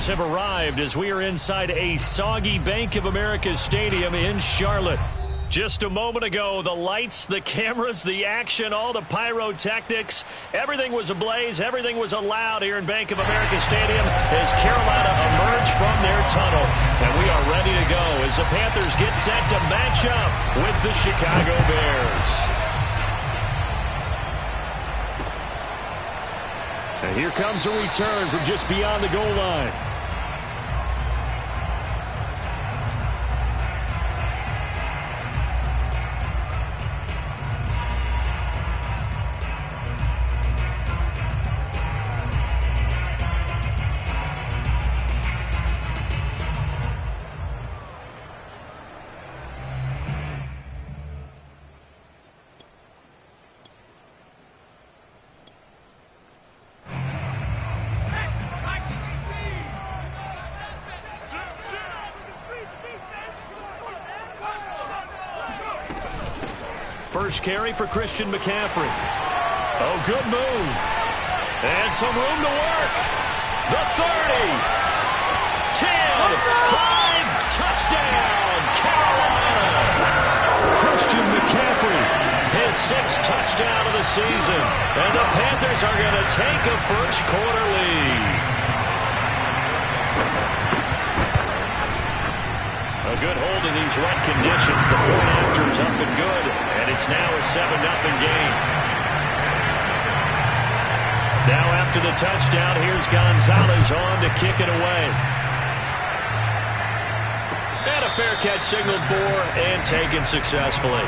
Panthers have arrived as we are inside a soggy Bank of America Stadium in Charlotte. Just a moment ago, the lights, the cameras, the action, all the pyrotechnics, everything was ablaze, everything was allowed here in Bank of America Stadium as Carolina emerged from their tunnel. And we are ready to go as the Panthers get set to match up with the Chicago Bears. And here comes a return from just beyond the goal line. First carry for Christian McCaffrey. Oh, good move. And some room to work. The 30. 10. 5. Touchdown, Carolina. Christian McCaffrey, his 6th touchdown of the season. And the Panthers are going to take a first-quarter lead. A good hold in these wet conditions. The point after is up and good, and it's now a 7-0 game. Now after the touchdown, here's Gonzalez on to kick it away. And a fair catch signaled for and taken successfully.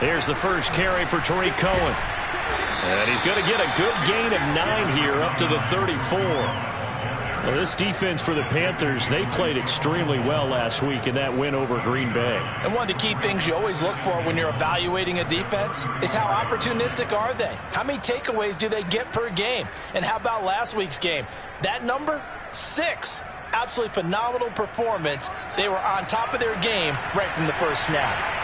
Here's the first carry for Tariq Cohen. And he's going to get a good gain of 9 here up to the 34. Well, this defense for the Panthers, they played extremely well last week in that win over Green Bay. And one of the key things you always look for when you're evaluating a defense is how opportunistic are they? How many takeaways do they get per game? And how about last week's game? That number, 6. Absolutely phenomenal performance. They were on top of their game right from the first snap.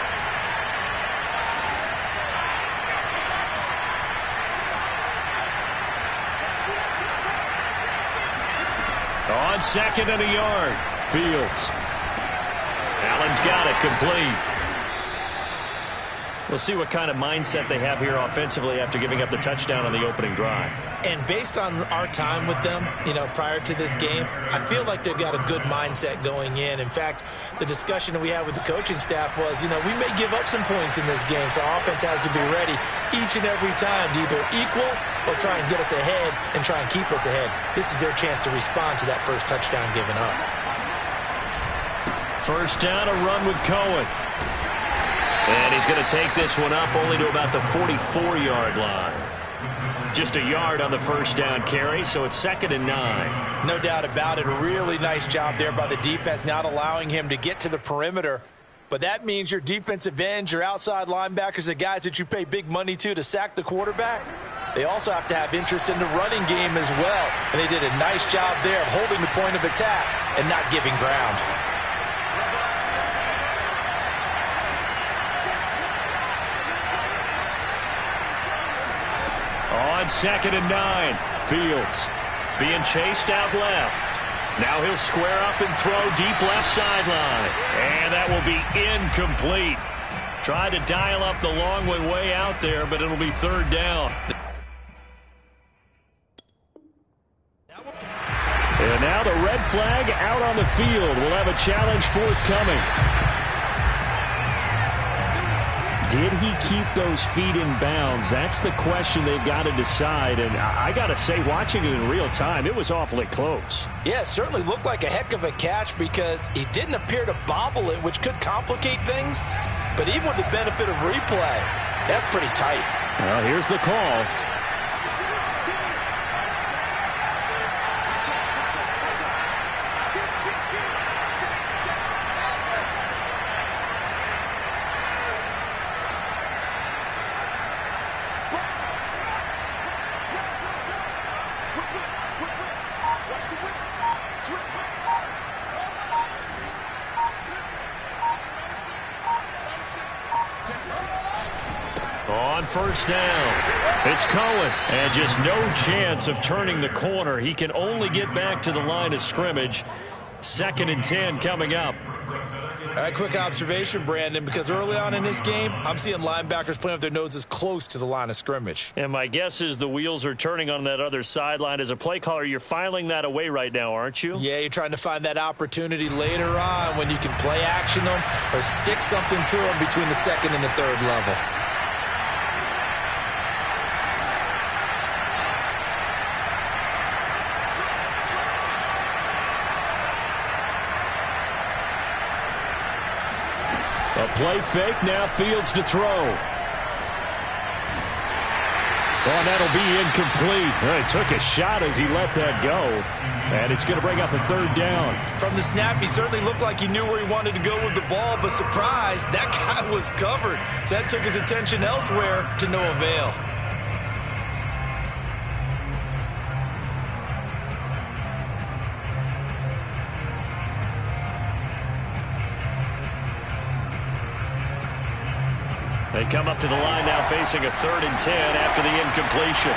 On 2nd and a yard, Fields. Allen's got it complete. We'll see what kind of mindset they have here offensively after giving up the touchdown on the opening drive. And based on our time with them, prior to this game, I feel like they've got a good mindset going in. In fact, the discussion that we had with the coaching staff was, we may give up some points in this game, so our offense has to be ready each and every time to either equal or try and get us ahead and try and keep us ahead. This is their chance to respond to that first touchdown given up. First down, a run with Cohen. And he's going to take this one up only to about the 44-yard line. Just a yard on the first down carry, so it's 2nd and 9. No doubt about it. A really nice job there by the defense, not allowing him to get to the perimeter. But that means your defensive ends, your outside linebackers, the guys that you pay big money to sack the quarterback, they also have to have interest in the running game as well. And they did a nice job there of holding the point of attack and not giving ground. On 2nd and 9, Fields being chased out left. Now he'll square up and throw deep left sideline. And that will be incomplete. Tried to dial up the long one way out there, but it'll be 3rd down. And now the red flag out on the field. We'll have a challenge forthcoming. Did he keep those feet in bounds? That's the question they've got to decide. And I got to say, watching it in real time, it was awfully close. Yeah, it certainly looked like a heck of a catch because he didn't appear to bobble it, which could complicate things. But even with the benefit of replay, that's pretty tight. Well, here's the call. On first down, it's Cohen, and just no chance of turning the corner. He can only get back to the line of scrimmage. 2nd and 10 coming up. All right, quick observation, Brandon, because early on in this game, I'm seeing linebackers playing with their noses close to the line of scrimmage. And my guess is the wheels are turning on that other sideline. As a play caller, you're filing that away right now, aren't you? Yeah, you're trying to find that opportunity later on when you can play action them or stick something to them between the 2nd and the 3rd level. A play fake, now Fields to throw. Oh, that'll be incomplete. He took a shot as he let that go. And it's going to bring up a 3rd down. From the snap, he certainly looked like he knew where he wanted to go with the ball, but surprise, that guy was covered. So that took his attention elsewhere to no avail. They come up to the line now facing a 3rd and 10 after the incompletion.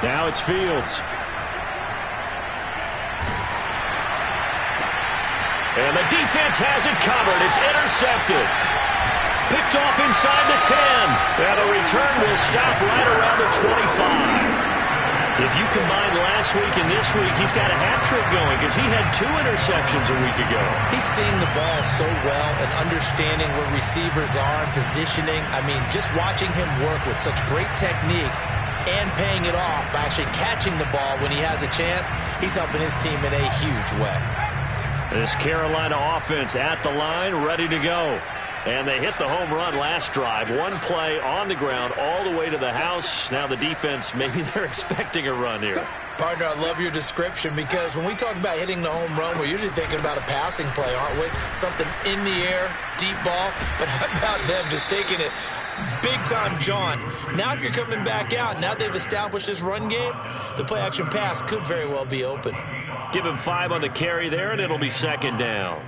Now it's Fields. And the defense has it covered. It's intercepted. Picked off inside the 10. And the return will stop right around the 25. If you combine last week and this week, he's got a hat trick going because he had 2 interceptions a week ago. He's seeing the ball so well and understanding where receivers are and positioning. I mean, just watching him work with such great technique and paying it off by actually catching the ball when he has a chance, he's helping his team in a huge way. This Carolina offense at the line, ready to go. And they hit the home run last drive. 1 play on the ground all the way to the house. Now the defense, maybe they're expecting a run here. Partner, I love your description because when we talk about hitting the home run, we're usually thinking about a passing play, aren't we? Something in the air, deep ball. But how about them just taking it big-time jaunt? Now if you're coming back out, now they've established this run game, the play-action pass could very well be open. Give him 5 on the carry there, and it'll be 2nd down.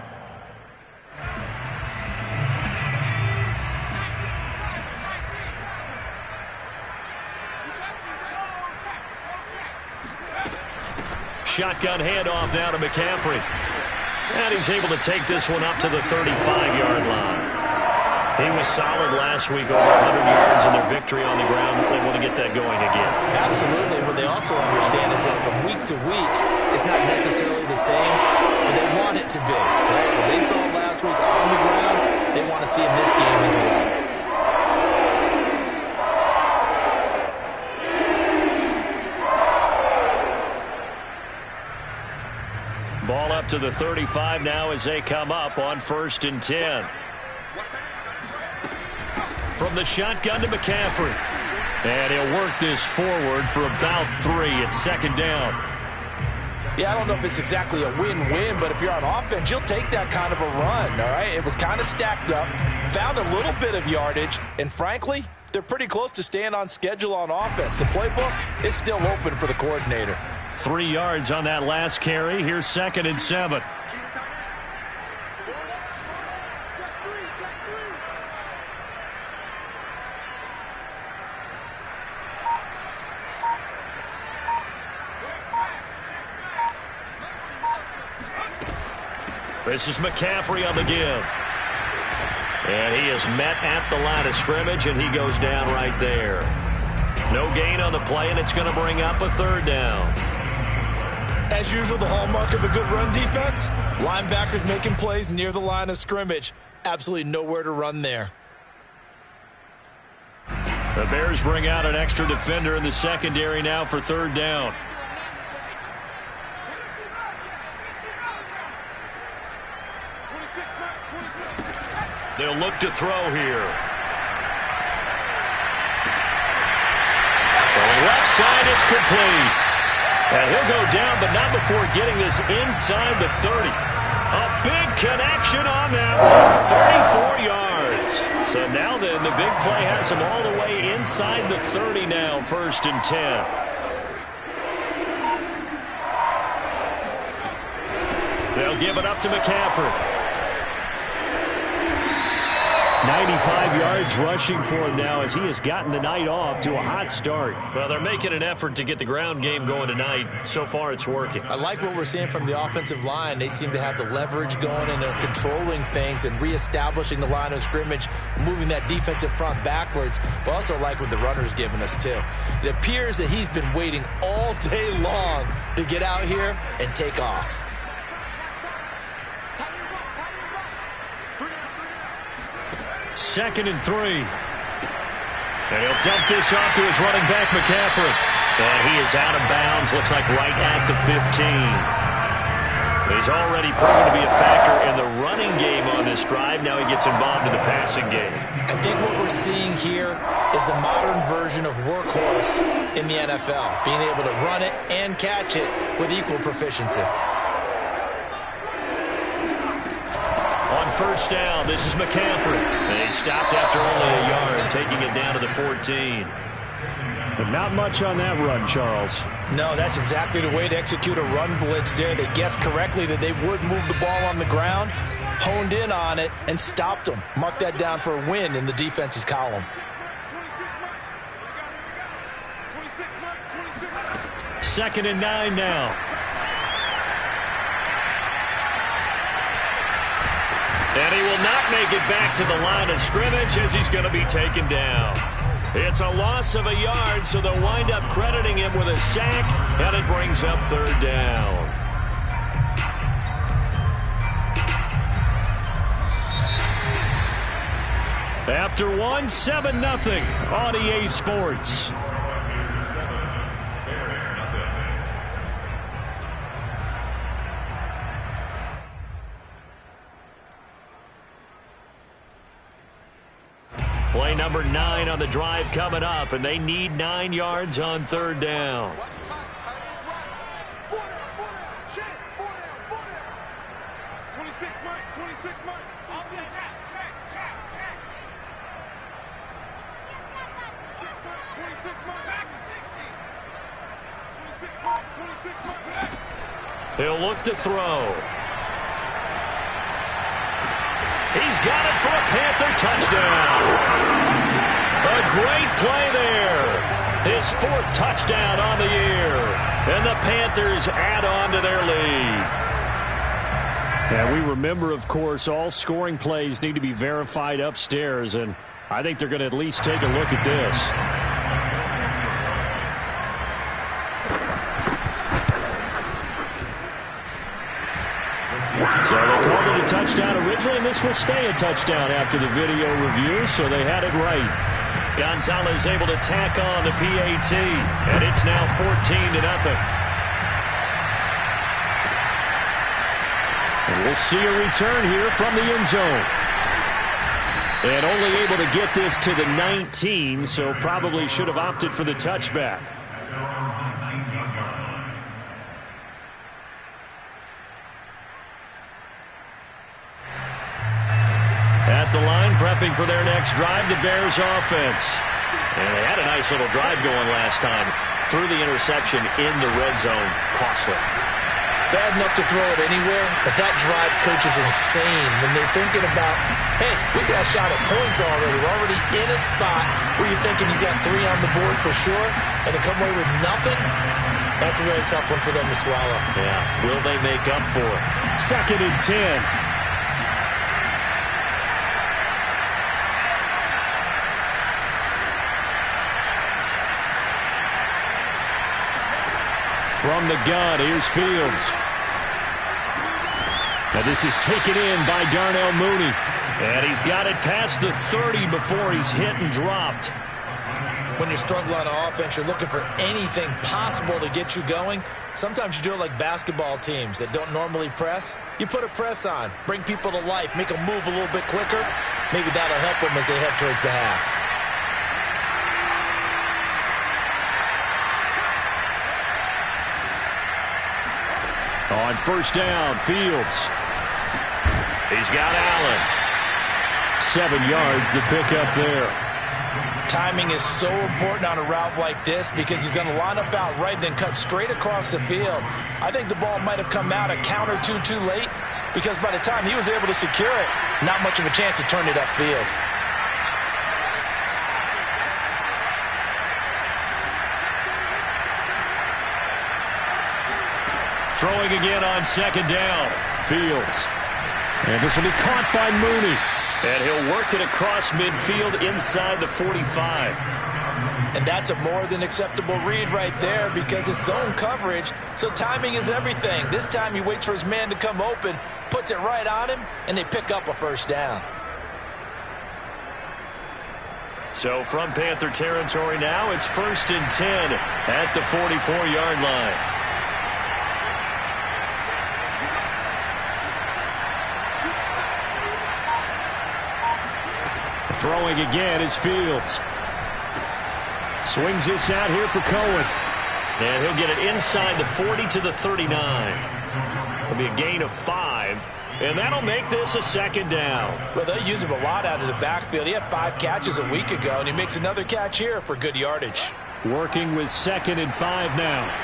Shotgun handoff now to McCaffrey. And he's able to take this one up to the 35-yard line. He was solid last week, over 100 yards in their victory on the ground. They want to get that going again. Absolutely. What they also understand is that from week to week, it's not necessarily the same, but they want it to be. Right? What they saw last week on the ground, they want to see in this game as well. Ball up to the 35 now as they come up on 1st and 10. From the shotgun to McCaffrey. And he'll work this forward for about 3 at 2nd down. Yeah, I don't know if it's exactly a win-win, but if you're on offense, you'll take that kind of a run, all right? It was kind of stacked up, found a little bit of yardage, and frankly, they're pretty close to staying on schedule on offense. The playbook is still open for the coordinator. 3 yards on that last carry. Here's 2nd and 7. This is McCaffrey on the give. And he is met at the line of scrimmage, and he goes down right there. No gain on the play, and it's going to bring up a third down. As usual, the hallmark of a good run defense, linebackers making plays near the line of scrimmage. Absolutely nowhere to run there. The Bears bring out an extra defender in the secondary now for third down. They'll look to throw here. Throwing left side, it's complete. And he'll go down, but not before getting this inside the 30. A big connection on that one. 34 yards. So now then, the big play has him all the way inside the 30 now, 1st and 10. They'll give it up to McCaffrey. 95 yards rushing for him now as he has gotten the night off to a hot start. Well, they're making an effort to get the ground game going tonight. So far, it's working. I like what we're seeing from the offensive line. They seem to have the leverage going and they're controlling things and reestablishing the line of scrimmage, moving that defensive front backwards, but also like what the runner's giving us, too. It appears that he's been waiting all day long to get out here and take off. Second and 3. And he'll dump this off to his running back, McCaffrey. And he is out of bounds, looks like right at the 15. He's already proven to be a factor in the running game on this drive. Now he gets involved in the passing game. I think what we're seeing here is the modern version of workhorse in the NFL, being able to run it and catch it with equal proficiency. On first down, this is McCaffrey. And he stopped after only a yard, taking it down to the 14. But not much on that run, Charles. No, that's exactly the way to execute a run blitz there. They guessed correctly that they would move the ball on the ground, honed in on it, and stopped them. Mark that down for a win in the defense's column. Second and 9 now. And he will not make it back to the line of scrimmage as he's going to be taken down. It's a loss of a yard, so they'll wind up crediting him with a sack, and it brings up third down. After one, 7-0 on EA Sports. Play number 9 on the drive coming up, and they need 9 yards on third down. He'll look to throw. He's got it for a Panther touchdown. A great play there. His 4th touchdown on the year. And the Panthers add on to their lead. Yeah, we remember, of course, all scoring plays need to be verified upstairs, and I think they're going to at least take a look at this. So they called it a touchdown originally, and this will stay a touchdown after the video review, so they had it right. Gonzalez able to tack on the PAT, and it's now 14-0. And we'll see a return here from the end zone. And only able to get this to the 19, so probably should have opted for the touchback. At the line, prepping for their next drive, the Bears offense. And they had a nice little drive going last time. Threw the interception in the red zone. Costly. Bad enough to throw it anywhere, but that drives coaches insane when they're thinking about, hey, we got a shot at points already. We're already in a spot where you're thinking you got 3 on the board for sure, and to come away with nothing, that's a really tough one for them to swallow. Yeah, will they make up for it? Second and 10. From the gun, here's Fields. Now this is taken in by Darnell Mooney. And he's got it past the 30 before he's hit and dropped. When you're struggling on offense, you're looking for anything possible to get you going. Sometimes you do it like basketball teams that don't normally press. You put a press on, bring people to life, make them move a little bit quicker. Maybe that'll help them as they head towards the half. On first down, Fields. He's got Allen. 7 yards, the pickup there. Timing is so important on a route like this because he's going to line up out right, then cut straight across the field. I think the ball might have come out a count or two too late because by the time he was able to secure it, not much of a chance to turn it upfield. Throwing again on second down. Fields. And this will be caught by Mooney. And he'll work it across midfield inside the 45. And that's a more than acceptable read right there because it's zone coverage, so timing is everything. This time he waits for his man to come open, puts it right on him, and they pick up a first down. So from Panther territory now, it's 1st and 10 at the 44-yard line. Throwing again is Fields. Swings this out here for Cohen. And he'll get it inside the 40 to the 39. It'll be a gain of 5. And that'll make this a second down. Well, they use him a lot out of the backfield. He had 5 catches a week ago, and he makes another catch here for good yardage. Working with 2nd and 5 now.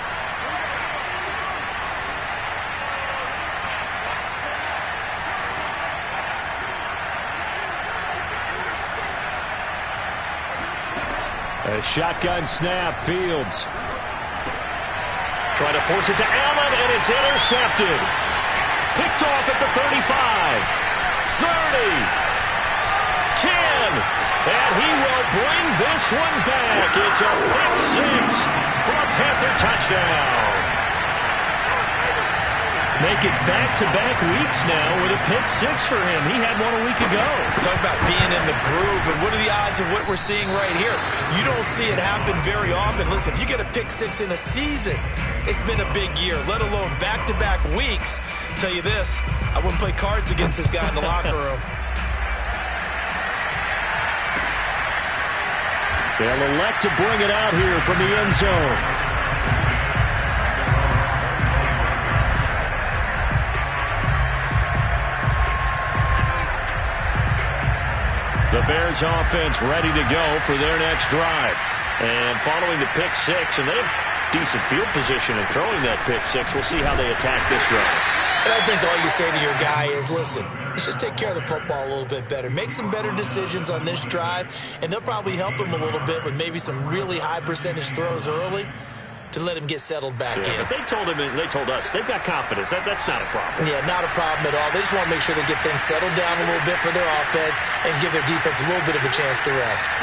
A shotgun snap, Fields. Trying to force it to Allen, and it's intercepted. Picked off at the 35, 30, 10, and he will bring this one back. It's a pick 6 for a Panther touchdown. Make it back-to-back weeks now with a pick 6 for him. He had one a week ago. Talk about being in the groove, and what are the odds of what we're seeing right here? You don't see it happen very often. Listen, if you get a pick 6 in a season, it's been a big year, let alone back-to-back weeks. I'll tell you this, I wouldn't play cards against this guy in the locker room. They'll elect to bring it out here from the end zone. The Bears offense ready to go for their next drive. And following the pick 6, and they have decent field position in throwing that pick 6. We'll see how they attack this drive. And I think all you say to your guy is, listen, let's just take care of the football a little bit better. Make some better decisions on this drive, and they'll probably help him a little bit with maybe some really high percentage throws early to let him get settled back in. But they told us, they've got confidence. That's not a problem. Yeah, not a problem at all. They just want to make sure they get things settled down a little bit for their offense and give their defense a little bit of a chance to rest.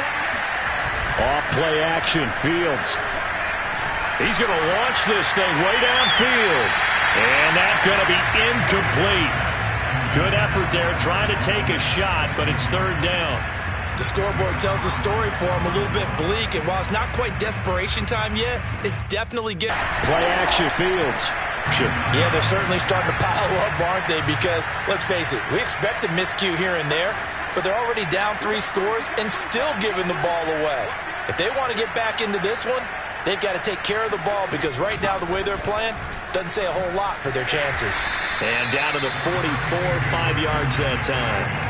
Off play action, Fields. He's going to launch this thing way downfield. And that's going to be incomplete. Good effort there, trying to take a shot, but it's 3rd down. The scoreboard tells the story for him, a little bit bleak, and while it's not quite desperation time yet, it's definitely getting... Play action, Fields. Yeah, they're certainly starting to pile up, aren't they? Because, let's face it, we expect a miscue here and there, but they're already down 3 scores and still giving the ball away. If they want to get back into this one, they've got to take care of the ball because right now the way they're playing doesn't say a whole lot for their chances. And down to the 44, 5 yards that time.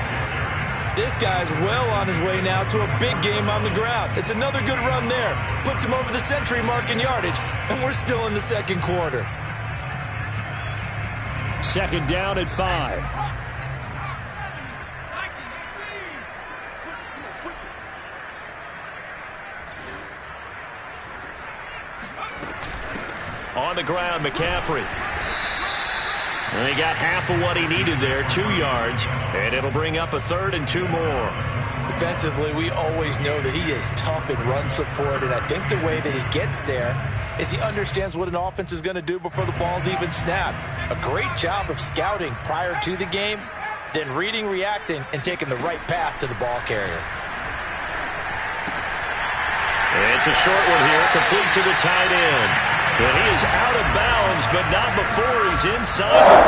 This guy's well on his way now to a big game on the ground. It's another good run there. Puts him over the century mark in yardage, and we're still in the 2nd quarter. 2nd down at 5. On the ground, McCaffrey. And he got half of what he needed there, 2 yards, and it'll bring up a 3rd and 2 more. Defensively, we always know that he is tough in run support, and I think the way that he gets there is he understands what an offense is going to do before the ball's even snapped. A great job of scouting prior to the game, then reading, reacting, and taking the right path to the ball carrier. It's a short one here, complete to the tight end. And he is out of bounds, but not before he's inside the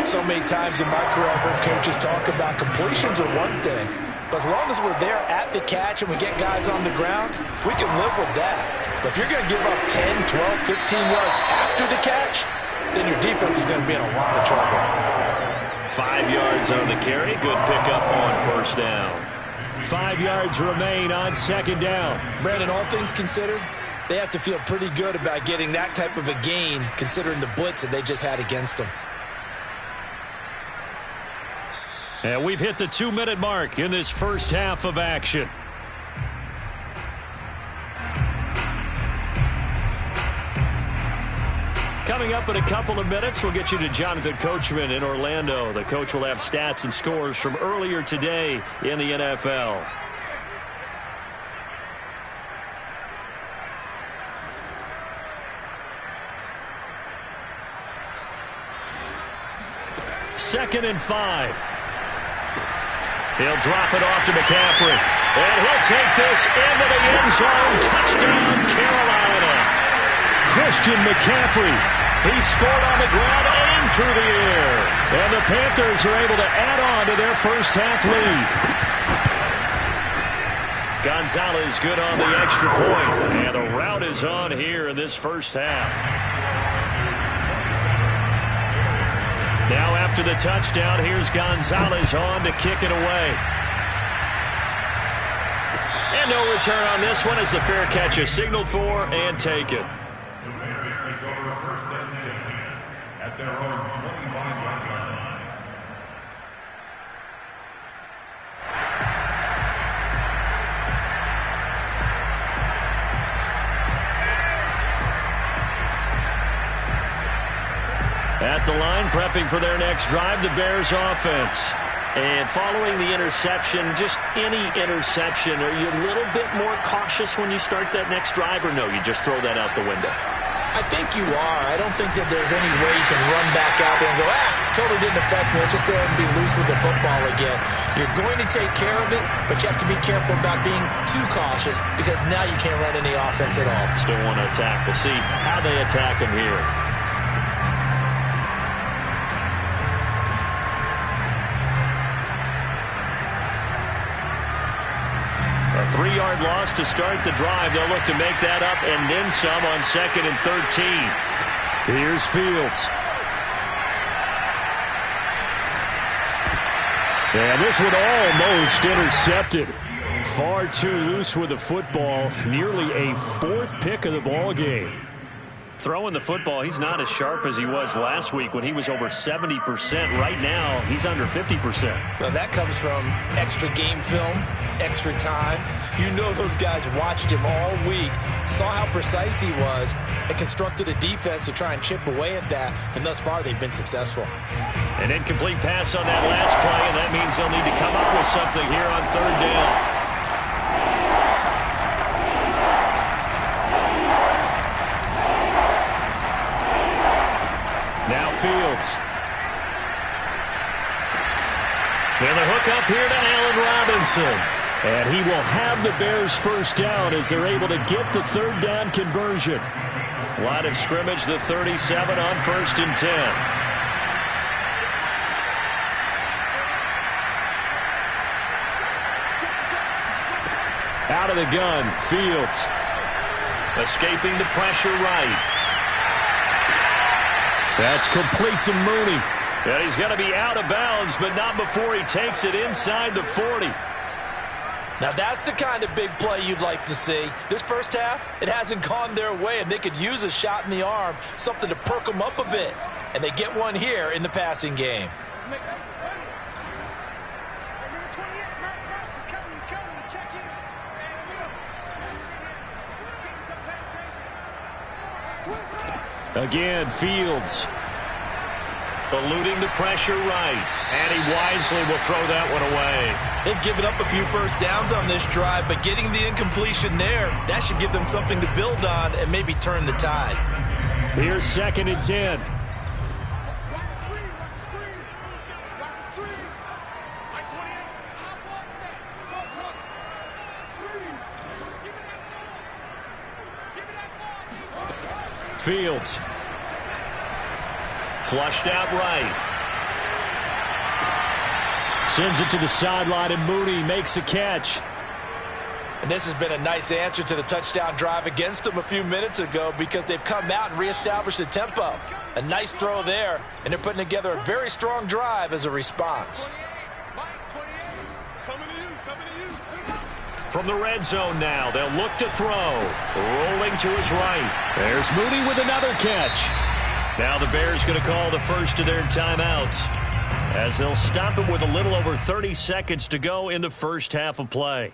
30. So many times in my career, I've heard coaches talk about completions are one thing, but as long as we're there at the catch and we get guys on the ground, we can live with that. But if you're going to give up 10, 12, 15 yards after the catch, then your defense is going to be in a lot of trouble. 5 yards on the carry. Good pickup on first down. 5 yards remain on second down. Brandon, all things considered, they have to feel pretty good about getting that type of a gain considering the blitz that they just had against them. And we've hit the 2-minute mark in this first half of action. Coming up in a couple of minutes, we'll get you to Jonathan Coachman in Orlando. The coach will have stats and scores from earlier today in the NFL. Second and 5. He'll drop it off to McCaffrey. And he'll take this into the end zone. Touchdown, Carolina. Christian McCaffrey. He scored on the ground and through the air. And the Panthers are able to add on to their first half lead. Gonzalez good on the extra point. And the route is on here in this first half. Now after the touchdown, here's Gonzalez on to kick it away. And no return on this one as the fair catch is signaled for and taken. The Bears take over first and 10 at their own 25-yard line. At the line, prepping for their next drive, the Bears offense. And following the interception, just any interception, are you a little bit more cautious when you start that next drive, or no, you just throw that out the window? I think you are. I don't think that there's any way you can run back out there and go, totally didn't affect me. Let's just go ahead and be loose with the football again. You're going to take care of it, but you have to be careful about being too cautious because now you can't run any offense at all. Still want to attack. We'll see how they attack them here. A 3-yard loss to start the drive. They'll look to make that up and then some on 2nd and 13. Here's Fields. And this one almost intercepted. Far too loose with the football. Nearly a 4th pick of the ball game. Throwing the football, he's not as sharp as he was last week when he was over 70%. Right now, he's under 50%. Well, that comes from extra game film, extra time. You know those guys watched him all week, saw how precise he was, and constructed a defense to try and chip away at that, and thus far they've been successful. An incomplete pass on that last play, and that means they'll need to come up with something here on 3rd down. Now Fields. And the hook up here to Allen Robinson. And he will have the Bears first down as they're able to get the 3rd down conversion. Line of scrimmage, the 37 on 1st and 10. Out of the gun, Fields. Escaping the pressure right. That's complete to Mooney. And he's going to be out of bounds, but not before he takes it inside the 40. Now that's the kind of big play you'd like to see. This first half, it hasn't gone their way, and they could use a shot in the arm, something to perk them up a bit. And they get one here in the passing game. Again, Fields. Eluding the pressure right. And he wisely will throw that one away. They've given up a few first downs on this drive, but getting the incompletion there, that should give them something to build on and maybe turn the tide. Here's 2nd and 10. Fields. Flushed out right. Sends it to the sideline, and Mooney makes the catch. And this has been a nice answer to the touchdown drive against them a few minutes ago because they've come out and reestablished the tempo. A nice throw there, and they're putting together a very strong drive as a response. From the red zone now, they'll look to throw. Rolling to his right. There's Mooney with another catch. Now the Bears going to call the first of their timeouts as they'll stop it with a little over 30 seconds to go in the first half of play.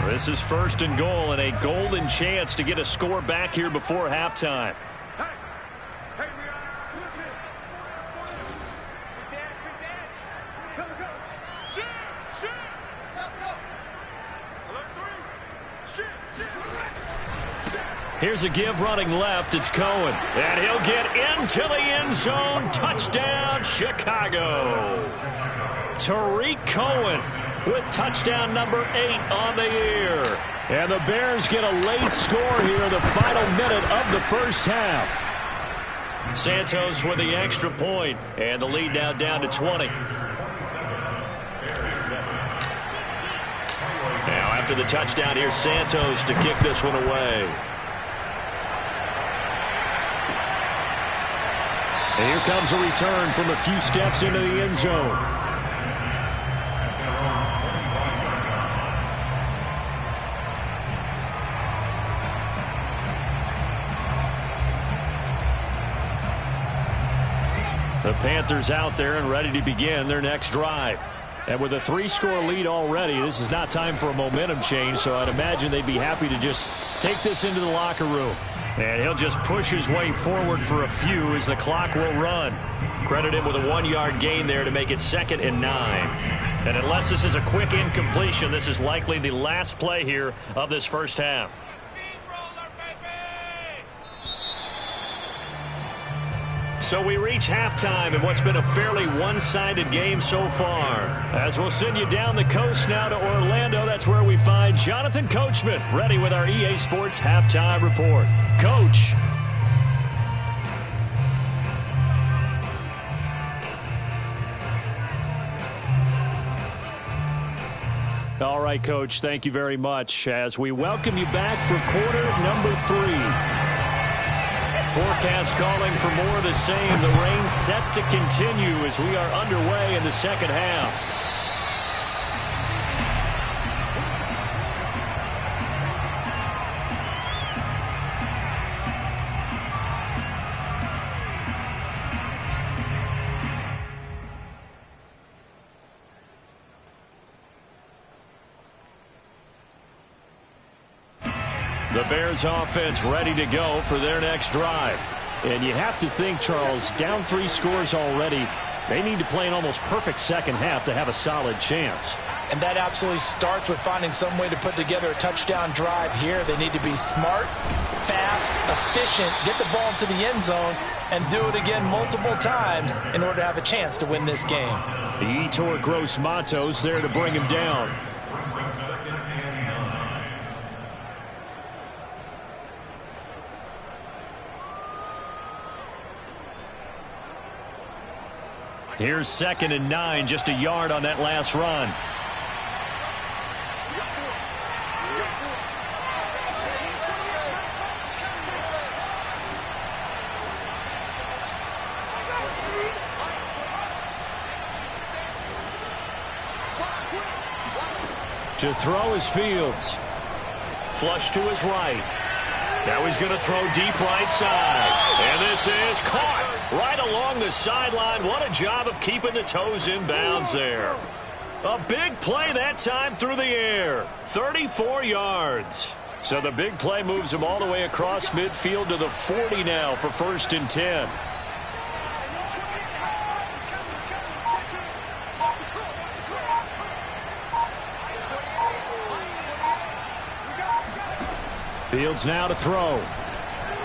This is 1st and goal and a golden chance to get a score back here before halftime. Here's a give running left. It's Cohen. And he'll get into the end zone. Touchdown, Chicago. Tariq Cohen with touchdown number 8 on the year. And the Bears get a late score here in the final minute of the first half. Santos with the extra point. And the lead now down to 20. Now after the touchdown, here's Santos to kick this one away. And here comes a return from a few steps into the end zone. The Panthers out there and ready to begin their next drive. And with a 3-score lead already, this is not time for a momentum change, so I'd imagine they'd be happy to just take this into the locker room. And he'll just push his way forward for a few as the clock will run. Credit him with a 1-yard gain there to make it 2nd and 9. And unless this is a quick incompletion, this is likely the last play here of this first half. So we reach halftime in what's been a fairly one-sided game so far. As we'll send you down the coast now to Orlando, that's where we find Jonathan Coachman ready with our EA Sports Halftime Report. Coach. All right, Coach, thank you very much as we welcome you back for quarter number 3. Forecast calling for more of the same. The rain set to continue as we are underway in the second half. The Bears offense ready to go for their next drive. And you have to think, Charles, down 3 scores already. They need to play an almost perfect second half to have a solid chance. And that absolutely starts with finding some way to put together a touchdown drive here. They need to be smart, fast, efficient, get the ball to the end zone, and do it again multiple times in order to have a chance to win this game. The Yetur Gross-Matos there to bring him down. Here's 2nd and 9, just a yard on that last run. To throw is Fields. Flush to his right. Now he's going to throw deep right side. And this is caught right along the sideline. What a job of keeping the toes in bounds there. A big play that time through the air. 34 yards. So the big play moves him all the way across midfield to the 40 now for 1st and 10. Fields now to throw.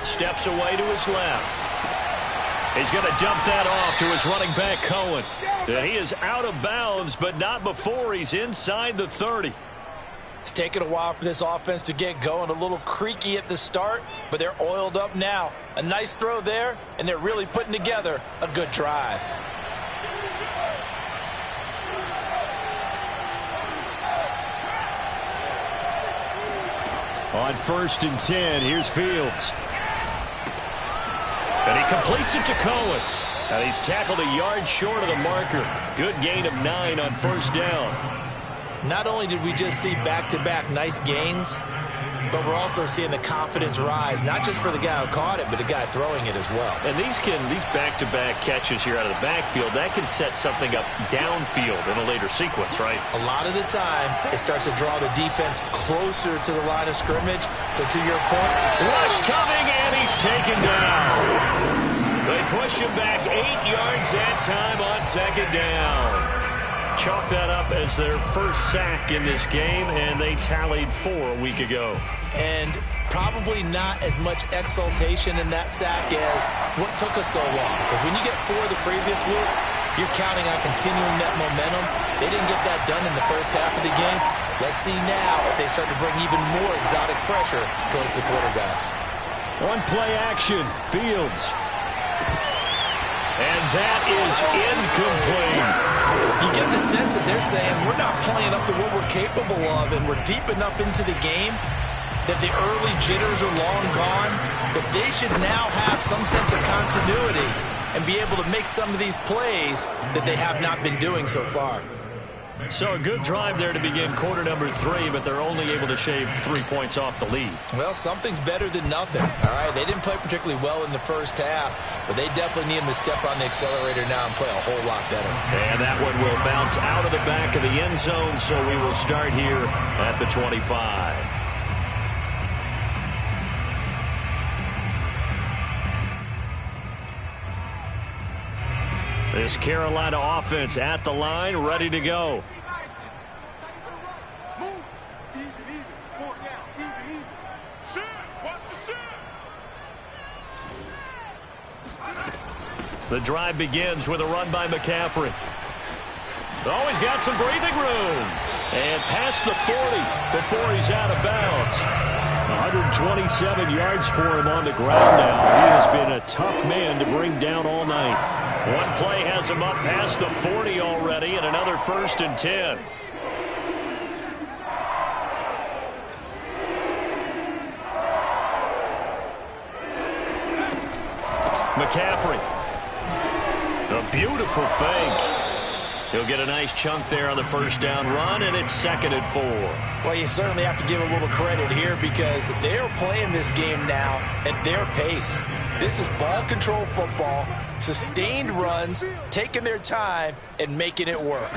Steps away to his left. He's going to dump that off to his running back, Cohen. And he is out of bounds, but not before he's inside the 30. It's taken a while for this offense to get going. A little creaky at the start, but they're oiled up now. A nice throw there, and they're really putting together a good drive. On 1st and 10, here's Fields. And he completes it to Cohen. And he's tackled a yard short of the marker. Good gain of 9 on 1st down. Not only did we just see back-to-back nice gains, but we're also seeing the confidence rise, not just for the guy who caught it, but the guy throwing it as well. And these back-to-back catches here out of the backfield, that can set something up downfield in a later sequence, right? A lot of the time, it starts to draw the defense closer to the line of scrimmage. So to your point, rush coming, and he's taken down. They push him back 8 yards that time on 2nd down. Chalk that up as their first sack in this game, and they tallied 4 a week ago. And probably not as much exultation in that sack as what took us so long. Because when you get 4 the previous week, you're counting on continuing that momentum. They didn't get that done in the first half of the game. Let's see now if they start to bring even more exotic pressure towards the quarterback. On play action, Fields. And that is incomplete. You get the sense that they're saying we're not playing up to what we're capable of, and we're deep enough into the game that the early jitters are long gone, that they should now have some sense of continuity and be able to make some of these plays that they have not been doing so far. So a good drive there to begin quarter number 3, but they're only able to shave 3 points off the lead. Well, something's better than nothing, all right? They didn't play particularly well in the first half, but they definitely need them to step on the accelerator now and play a whole lot better. And that one will bounce out of the back of the end zone, so we will start here at the 25. This Carolina offense at the line, ready to go. The drive begins with a run by McCaffrey. Oh, he's got some breathing room. And past the 40 before he's out of bounds. 127 yards for him on the ground now. He has been a tough man to bring down all night. One play has him up past the 40 already, and another 1st and 10. McCaffrey. A beautiful fake. He'll get a nice chunk there on the 1st down run, and it's 2nd and 4. Well, you certainly have to give a little credit here because they're playing this game now at their pace. This is ball control football, sustained runs, taking their time, and making it work.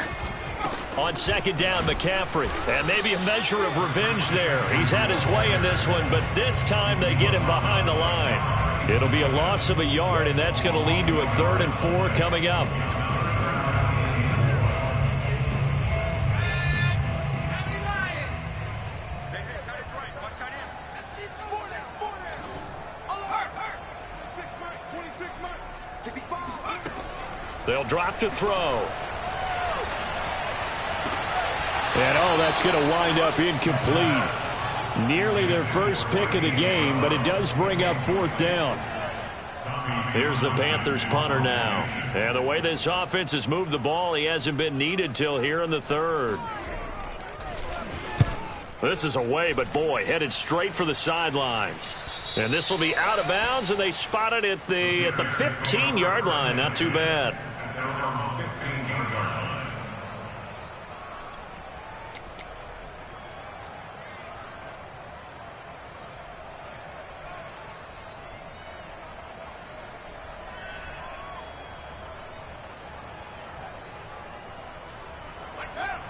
On 2nd down, McCaffrey. And maybe a measure of revenge there. He's had his way in this one, but this time they get him behind the line. It'll be a loss of a yard, and that's going to lead to a 3rd and 4 coming up. They'll drop to throw. And that's going to wind up incomplete. Nearly their first pick of the game, but it does bring up 4th down. Here's the Panthers punter now. And the way this offense has moved the ball, he hasn't been needed till here in the 3rd. This is away, but boy, headed straight for the sidelines. And this will be out of bounds, and they spot it at the 15-yard line. Not too bad.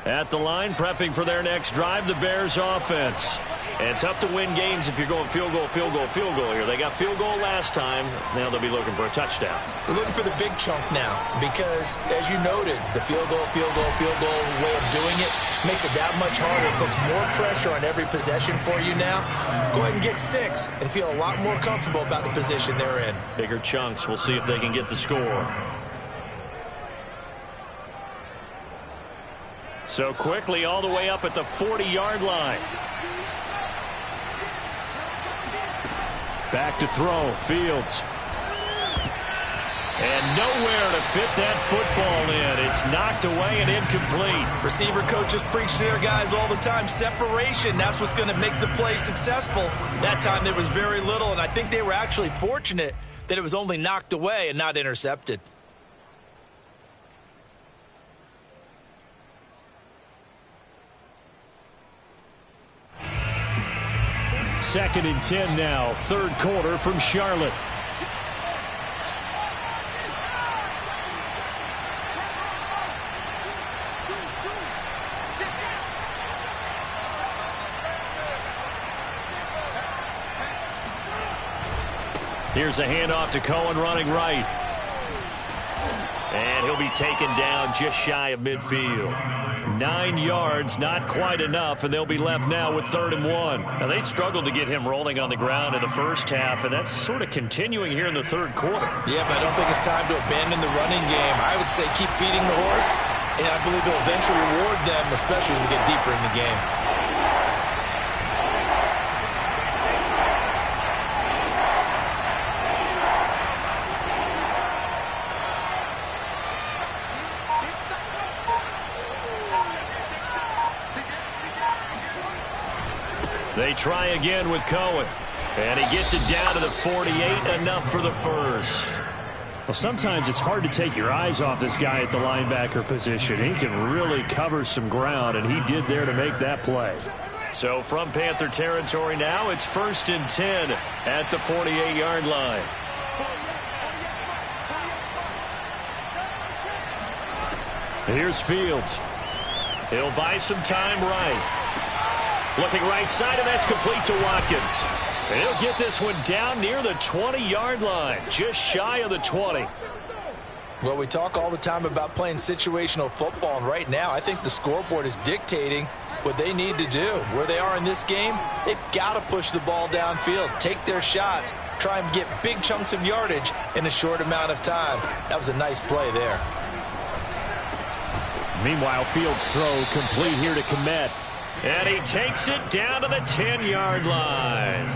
At the line, prepping for their next drive, the Bears offense. And tough to win games if you're going field goal, field goal, field goal here. They got field goal last time. Now they'll be looking for a touchdown. We're looking for the big chunk now because, as you noted, the field goal way of doing it makes it that much harder. It puts more pressure on every possession for you now. Go ahead and get 6 and feel a lot more comfortable about the position they're in. Bigger chunks. We'll see if they can get the score. So quickly all the way up at the 40-yard line. Back to throw. Fields. And nowhere to fit that football in. It's knocked away and incomplete. Receiver coaches preach to their guys all the time. Separation, that's what's going to make the play successful. That time there was very little, and I think they were actually fortunate that it was only knocked away and not intercepted. Second and 10 now, third quarter from Charlotte. Here's a handoff to Cohen running right. And he'll be taken down just shy of midfield. 9 yards, not quite enough, and they'll be left now with 3rd and 1. Now, they struggled to get him rolling on the ground in the first half, and that's sort of continuing here in the third quarter. Yeah, but I don't think it's time to abandon the running game. I would say keep feeding the horse, and I believe he'll eventually reward them, especially as we get deeper in the game. They try again with Cohen. And he gets it down to the 48, enough for the first. Well, sometimes it's hard to take your eyes off this guy at the linebacker position. He can really cover some ground, and he did there to make that play. So from Panther territory now, it's 1st and 10 at the 48-yard line. Here's Fields. He'll buy some time right. Looking right side, and that's complete to Watkins. And he'll get this one down near the 20-yard line, just shy of the 20. Well, we talk all the time about playing situational football, and right now I think the scoreboard is dictating what they need to do. Where they are in this game, they've got to push the ball downfield, take their shots, try and get big chunks of yardage in a short amount of time. That was a nice play there. Meanwhile, Fields' throw complete here to Kmet. And he takes it down to the 10-yard line.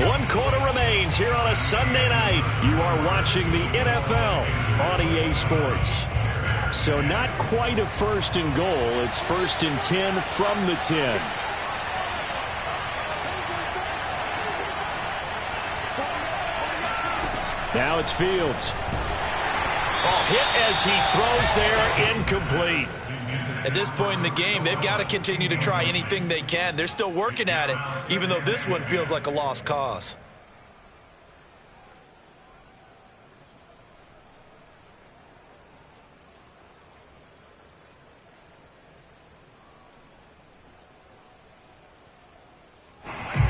One quarter remains here on a Sunday night. You are watching the NFL on EA Sports. So not quite a 1st and goal. It's 1st and 10 from the 10. Now it's Fields. Oh, hit as he throws there, incomplete. At this point in the game, they've got to continue to try anything they can. They're still working at it, even though this one feels like a lost cause.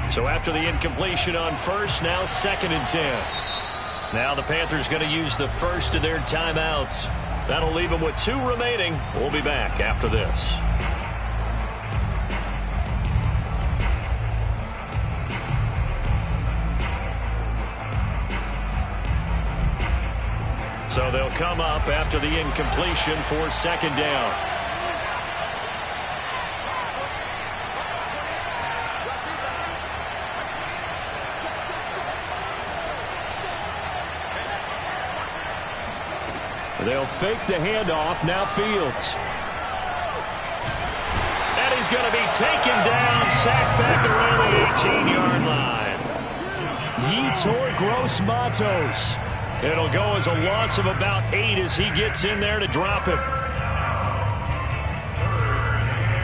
So after the incompletion on first, now 2nd and 10. Now the Panthers going to use the first of their timeouts. That'll leave them with 2 remaining. We'll be back after this. So they'll come up after the incompletion for 2nd down. They'll fake the handoff. Now Fields. And he's going to be taken down, sacked back around the 18-yard line. Yetur Gross-Matos. It'll go as a loss of about 8 as he gets in there to drop him.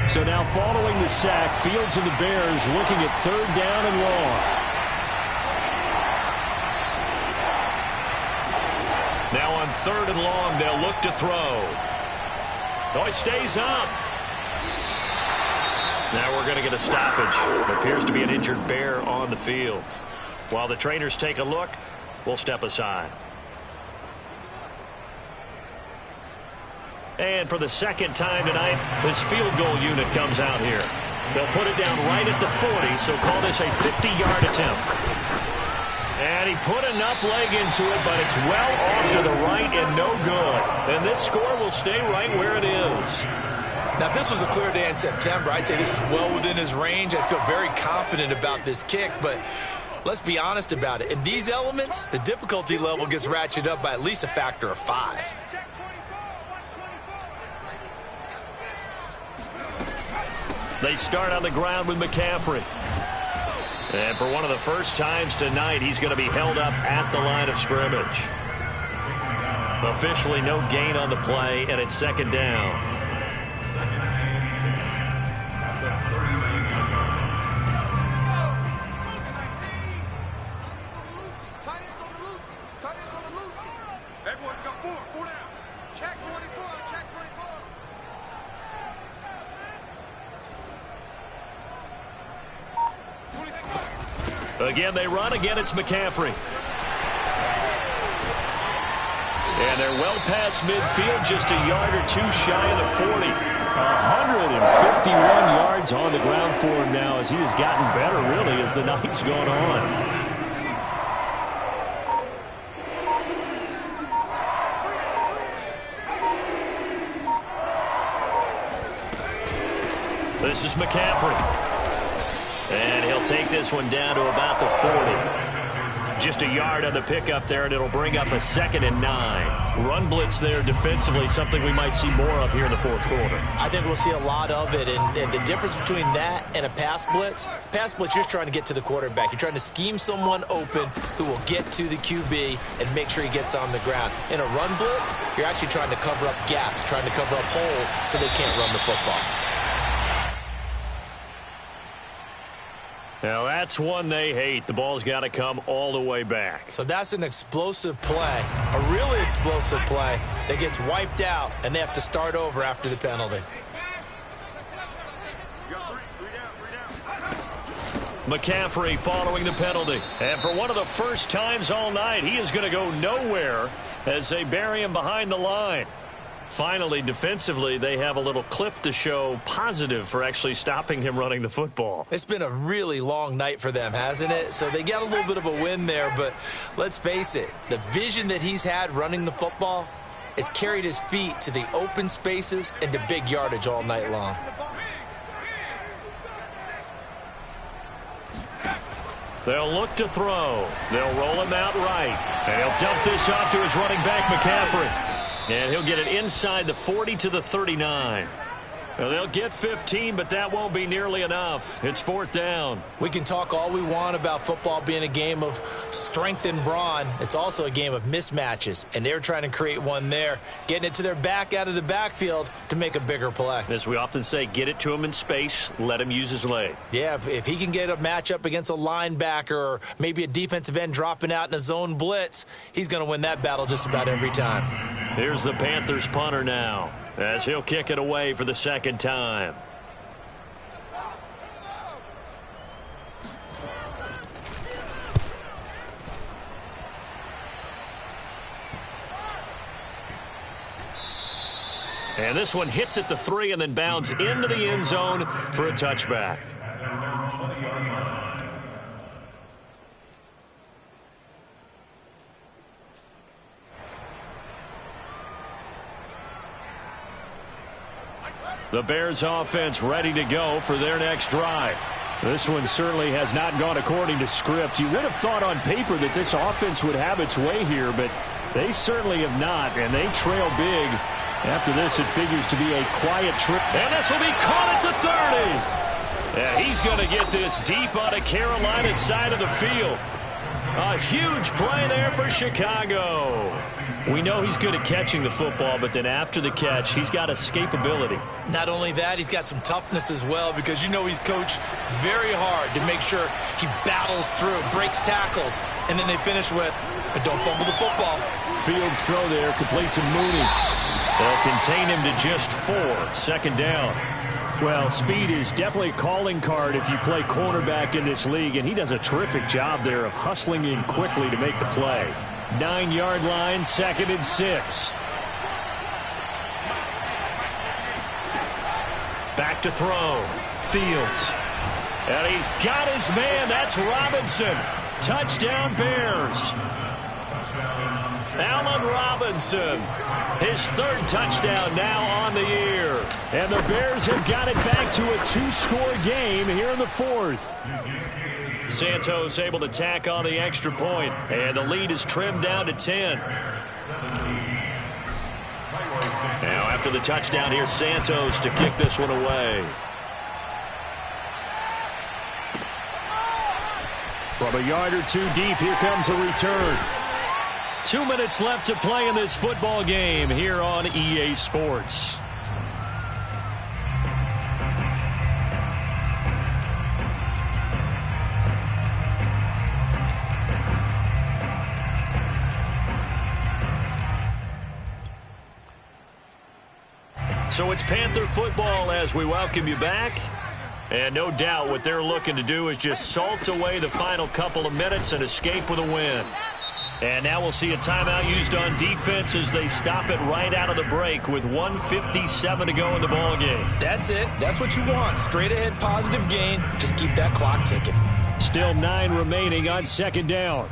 So now following the sack, Fields and the Bears looking at 3rd down and long. Now on 3rd and long, they'll look to throw. Oh, he stays up. Now we're going to get a stoppage. It appears to be an injured bear on the field. While the trainers take a look, we'll step aside. And for the second time tonight, this field goal unit comes out here. They'll put it down right at the 40, so call this a 50-yard attempt. And he put enough leg into it, but it's well off to the right and no good. And this score will stay right where it is. Now, if this was a clear day in September, I'd say this is well within his range. I'd feel very confident about this kick, but let's be honest about it. In these elements, the difficulty level gets ratcheted up by at least a factor of 5. They start on the ground with McCaffrey. And for one of the first times tonight, he's going to be held up at the line of scrimmage. Officially no gain on the play, and it's second down. Again, they run. Again, it's McCaffrey. And they're well past midfield, just a yard or two shy of the 40. 151 yards on the ground for him now as he has gotten better, really, as the night's gone on. This is McCaffrey. And he'll take this one down to about the 40. Just a yard on the pickup there, and it'll bring up a 2nd and 9. Run blitz there defensively, something we might see more of here in the fourth quarter. I think we'll see a lot of it, and the difference between that and a pass blitz, you're just trying to get to the quarterback. You're trying to scheme someone open who will get to the QB and make sure he gets on the ground. In a run blitz, you're actually trying to cover up gaps, trying to cover up holes so they can't run the football. Now, that's one they hate. The ball's got to come all the way back. So that's an explosive play, a really explosive play that gets wiped out, and they have to start over after the penalty. McCaffrey following the penalty. And for one of the first times all night, he is going to go nowhere as they bury him behind the line. Finally, defensively, they have a little clip to show positive for actually stopping him running the football. It's been a really long night for them, hasn't it? So they got a little bit of a win there, but let's face it, the vision that he's had running the football has carried his feet to the open spaces and to big yardage all night long. They'll look to throw. They'll roll him out right. And he'll dump this off to his running back, McCaffrey. And he'll get it inside the 40 to the 39. Now, they'll get 15, but that won't be nearly enough. It's 4th down. We can talk all we want about football being a game of strength and brawn. It's also a game of mismatches, and they're trying to create one there, getting it to their back out of the backfield to make a bigger play. As we often say, get it to him in space, let him use his leg. Yeah, if he can get a matchup against a linebacker or maybe a defensive end dropping out in a zone blitz, he's going to win that battle just about every time. Here's the Panthers punter now, as he'll kick it away for the second time. And this one hits at the 3 and then bounds into the end zone for a touchback. The Bears offense ready to go for their next drive. This one certainly has not gone according to script. You would have thought on paper that this offense would have its way here, but they certainly have not, and they trail big. After this, it figures to be a quiet trip. And this will be caught at the 30. And he's going to get this deep on the Carolina side of the field. A huge play there for Chicago. We know he's good at catching the football, but then after the catch, he's got escapability. Not only that, he's got some toughness as well, because you know he's coached very hard to make sure he battles through, breaks tackles, and then they finish with, but don't fumble the football. Fields throw there, complete to Mooney. They'll contain him to just 4. 2nd down. Well, speed is definitely a calling card if you play cornerback in this league, and he does a terrific job there of hustling in quickly to make the play. 9-yard line, 2nd and 6. Back to throw. Fields. And he's got his man. That's Robinson. Touchdown, Bears. Allen Robinson. His 3rd touchdown now on the year. And the Bears have got it back to a 2-score game here in the 4th. Santos able to tack on the extra point. And the lead is trimmed down to 10. Now after the touchdown, here's Santos to kick this one away. From a yard or 2 deep, here comes a return. 2 minutes left to play in this football game here on EA Sports. So it's Panther football as we welcome you back. And no doubt what they're looking to do is just salt away the final couple of minutes and escape with a win. And now we'll see a timeout used on defense as they stop it right out of the break with 1:57 to go in the ballgame. That's it. That's what you want. Straight ahead positive gain. Just keep that clock ticking. Still 9 remaining on 2nd down.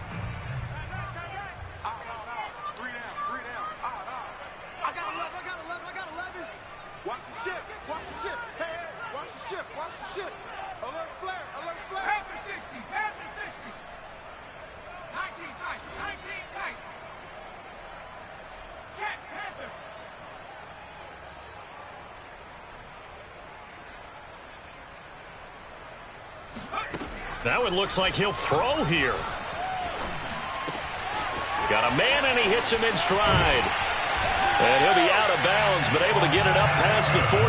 That one looks like he'll throw here. Got a man, and he hits him in stride. And he'll be out of bounds, but able to get it up past the 45.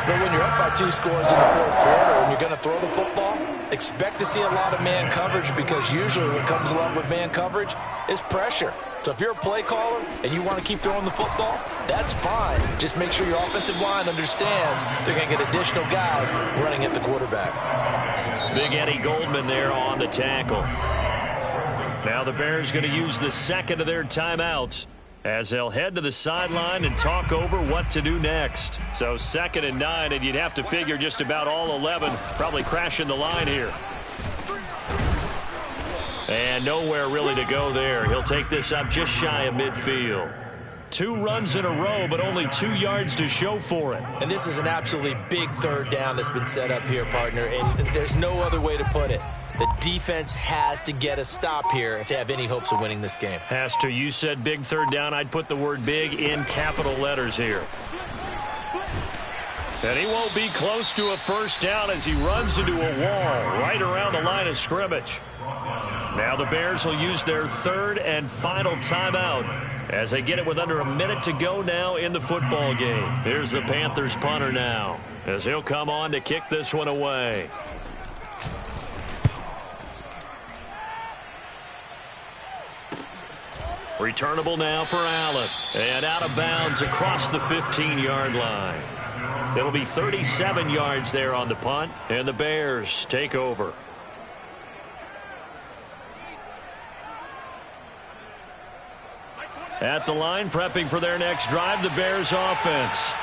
But when you're up by 2 scores in the 4th quarter and you're going to throw the football, expect to see a lot of man coverage because usually what comes along with man coverage is pressure. So if you're a play caller and you want to keep throwing the football, that's fine. Just make sure your offensive line understands they're going to get additional guys running at the quarterback. Big Eddie Goldman there on the tackle. Now the Bears going to use the 2nd of their timeouts as they'll head to the sideline and talk over what to do next. So 2nd and 9, and you'd have to figure just about all 11 probably crashing the line here. And nowhere really to go there. He'll take this up just shy of midfield. 2 runs in a row, but only 2 yards to show for it. And this is an absolutely big 3rd down that's been set up here, partner, and there's no other way to put it. The defense has to get a stop here if they have any hopes of winning this game. Has to. You said big 3rd down. I'd put the word big in capital letters here. And he won't be close to a 1st down as he runs into a wall right around the line of scrimmage. Now the Bears will use their 3rd and final timeout as they get it with under a minute to go now in the football game. Here's the Panthers punter now as he'll come on to kick this one away. Returnable now for Allen. And out of bounds across the 15-yard line. It'll be 37 yards there on the punt, and the Bears take over. At the line, prepping for their next drive, the Bears offense.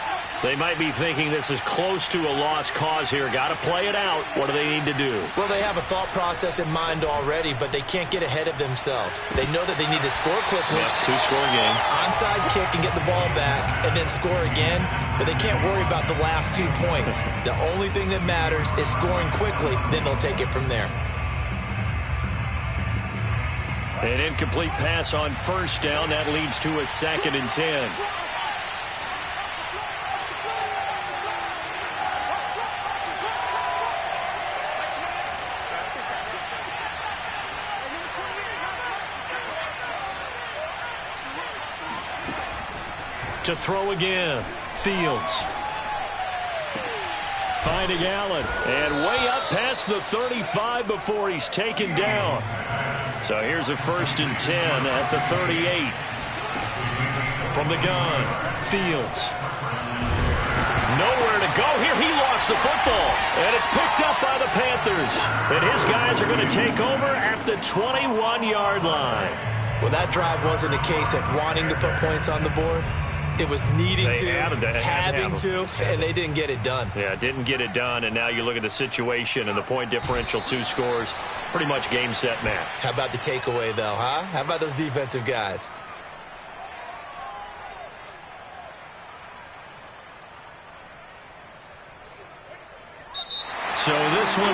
They might be thinking this is close to a lost cause here. Got to play it out. What do they need to do? Well, they have a thought process in mind already, but they can't get ahead of themselves. They know that they need to score quickly. Yep, 2-score game. Onside kick and get the ball back and then score again, but they can't worry about the last 2 points. The only thing that matters is scoring quickly, then they'll take it from there. An incomplete pass on 1st down. That leads to a 2nd and 10. To throw again. Fields. Finding Allen. And way up past the 35 before he's taken down. So here's a 1st and 10 at the 38. From the gun, Fields. Nowhere to go here. He lost the football. And it's picked up by the Panthers. And his guys are going to take over at the 21-yard line. Well, that drive wasn't a case of wanting to put points on the board. It was needing having to, and they didn't get it done. Yeah, didn't get it done, and now you look at the situation and the point differential, 2 scores, pretty much game, set, match. How about the takeaway, though, huh? How about those defensive guys? So this one